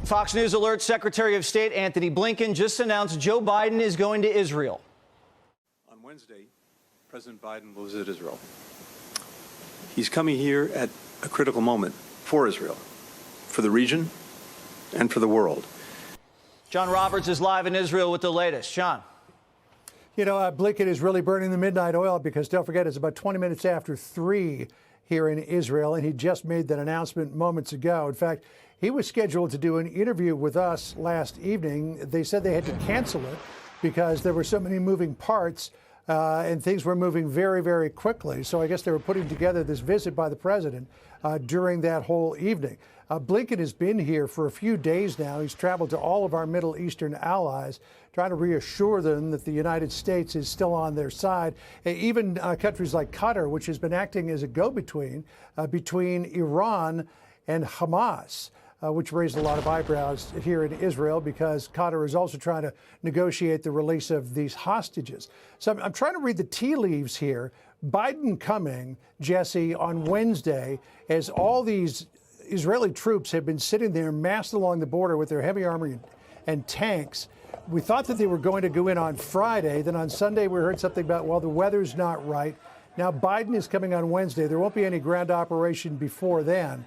Fox News alerts Secretary of State Antony Blinken just announced Joe Biden is going to Israel. On Wednesday, President Biden will visit Israel. He's coming here at a critical moment for Israel, for the region, and for the world. John Roberts is live in Israel with the latest. John. You know, Blinken is really burning the midnight oil because don't forget, it's about 20 minutes after 3 here in Israel, and he just made that announcement moments ago. In fact, he was scheduled to do an interview with us last evening. They said they had to cancel it because there were so many moving parts and things were moving very, very quickly. So I guess they were putting together this visit by the president during that whole evening. Blinken has been here for a few days now. He's traveled to all of our Middle Eastern allies, trying to reassure them that the United States is still on their side. Even countries like Qatar, which has been acting as a go-between between Iran and Hamas, which raised a lot of eyebrows here in Israel because Qatar is also trying to negotiate the release of these hostages. So I'm trying to read the tea leaves here. Biden coming, Jesse, on Wednesday, as all these Israeli troops have been sitting there massed along the border with their heavy armor and tanks. We thought that they were going to go in on Friday. Then on Sunday, we heard something about, well, the weather's not right. Now Biden is coming on Wednesday. There won't be any ground operation before then.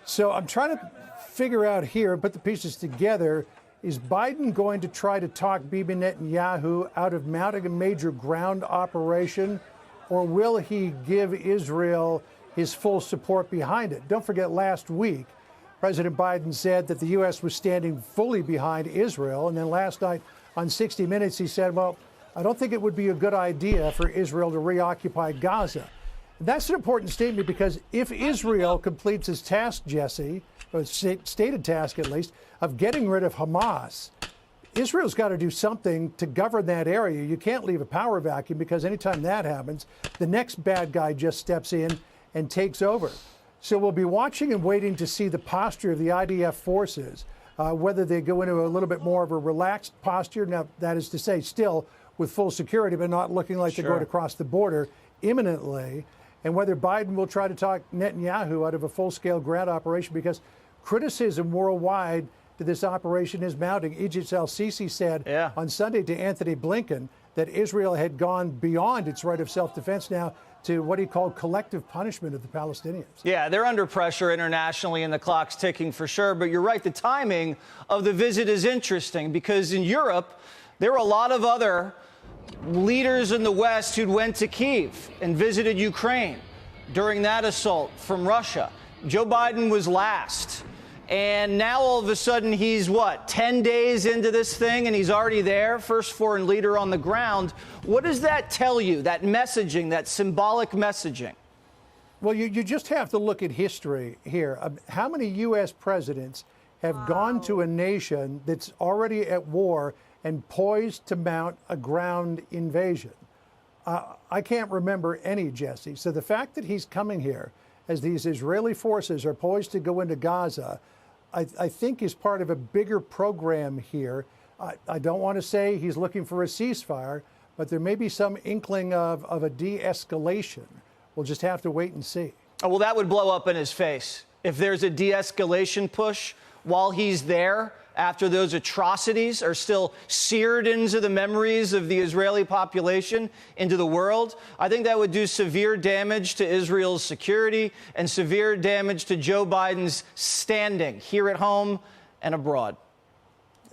So I'm trying to figure out here, put the pieces together. Is Biden going to try to talk Bibi Netanyahu out of mounting a major ground operation, or will he give Israel his full support behind it? Don't forget, last week, President Biden said that the U.S. was standing fully behind Israel. And then last night on 60 Minutes, he said, well, I don't think it would be a good idea for Israel to reoccupy Gaza. That's an important statement because if Israel completes its task, Jesse, or its stated task at least, of getting rid of Hamas, Israel's got to do something to govern that area. You can't leave a power vacuum because anytime that happens, the next bad guy just steps in and takes over. So we'll be watching and waiting to see the posture of the IDF forces, whether they go into a little bit more of a relaxed posture. Now, that is to say, still with full security, but not looking like they're going to cross the border imminently, and whether Biden will try to talk Netanyahu out of a full-scale ground operation, because criticism worldwide to this operation is mounting. Egypt's El-Sisi said on Sunday to Antony Blinken that Israel had gone beyond its right of self-defense now to what he called collective punishment of the Palestinians. Yeah, they're under pressure internationally and the clock's ticking for sure. But you're right, the timing of the visit is interesting because in Europe, there were a lot of other leaders in the West who'd went to Kyiv and visited Ukraine during that assault from Russia. Joe Biden was last. And now all of a sudden he's, 10 days into this thing and he's already there, first foreign leader on the ground. What does that tell you, that messaging, that symbolic messaging? Well, you just have to look at history here. How many U.S. presidents have gone to a nation that's already at war and poised to mount a ground invasion? I can't remember any, Jesse. So the fact that he's coming here as these Israeli forces are poised to go into Gaza, I think is part of a bigger program here. I don't want to say he's looking for a ceasefire, but there may be some inkling of a de-escalation. We'll just have to wait and see. Oh, well, that would blow up in his face. If there's a de-escalation push while he's there, after those atrocities are still seared into the memories of the Israeli population, into the world, I think that would do severe damage to Israel's security and severe damage to Joe Biden's standing here at home and abroad.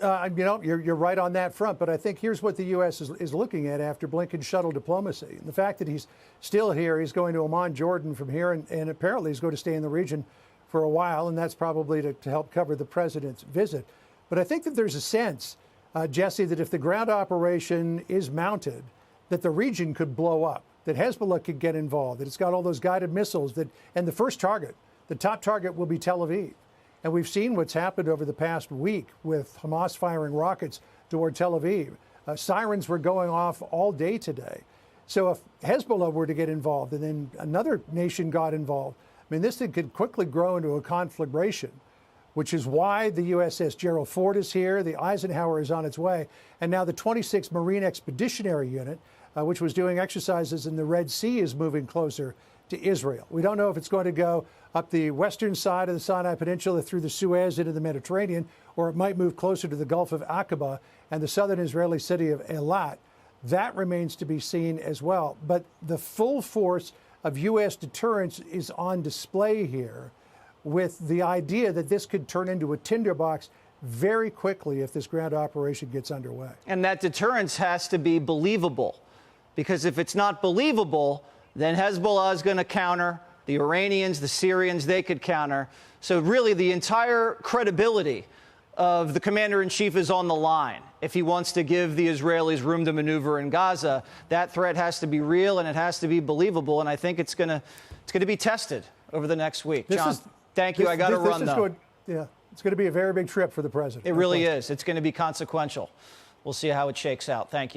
You're right on that front, but I think here's what the U.S. is looking at after Blinken's shuttle diplomacy. And the fact that he's still here, he's going to Amman, Jordan from here, and apparently he's going to stay in the region for a while, and that's probably to help cover the president's visit. But I think that there's a sense, Jesse, that if the ground operation is mounted, that the region could blow up, that Hezbollah could get involved, that it's got all those guided missiles, and the first target, the top target will be Tel Aviv. And we've seen what's happened over the past week with Hamas firing rockets toward Tel Aviv. Sirens were going off all day today. So if Hezbollah were to get involved and then another nation got involved, I mean, this thing could quickly grow into a conflagration, which is why the USS Gerald Ford is here, the Eisenhower is on its way, and now the 26th Marine Expeditionary Unit, which was doing exercises in the Red Sea, is moving closer to Israel. We don't know if it's going to go up the western side of the Sinai Peninsula through the Suez into the Mediterranean, or it might move closer to the Gulf of Aqaba and the southern Israeli city of Eilat. That remains to be seen as well. But the full force of U.S. deterrence is on display here, with the idea that this could turn into a tinderbox very quickly if this ground operation gets underway. And that deterrence has to be believable, because if it's not believable, then Hezbollah is going to counter. The Iranians, the Syrians, they could counter. So really the entire credibility of the commander-in-chief is on the line. If he wants to give the Israelis room to maneuver in Gaza, that threat has to be real and it has to be believable. And I think it's going to be tested over the next week. John, thank you. I got to run, though. It's going to be a very big trip for the president. It really is. It's going to be consequential. We'll see how it shakes out. Thank you.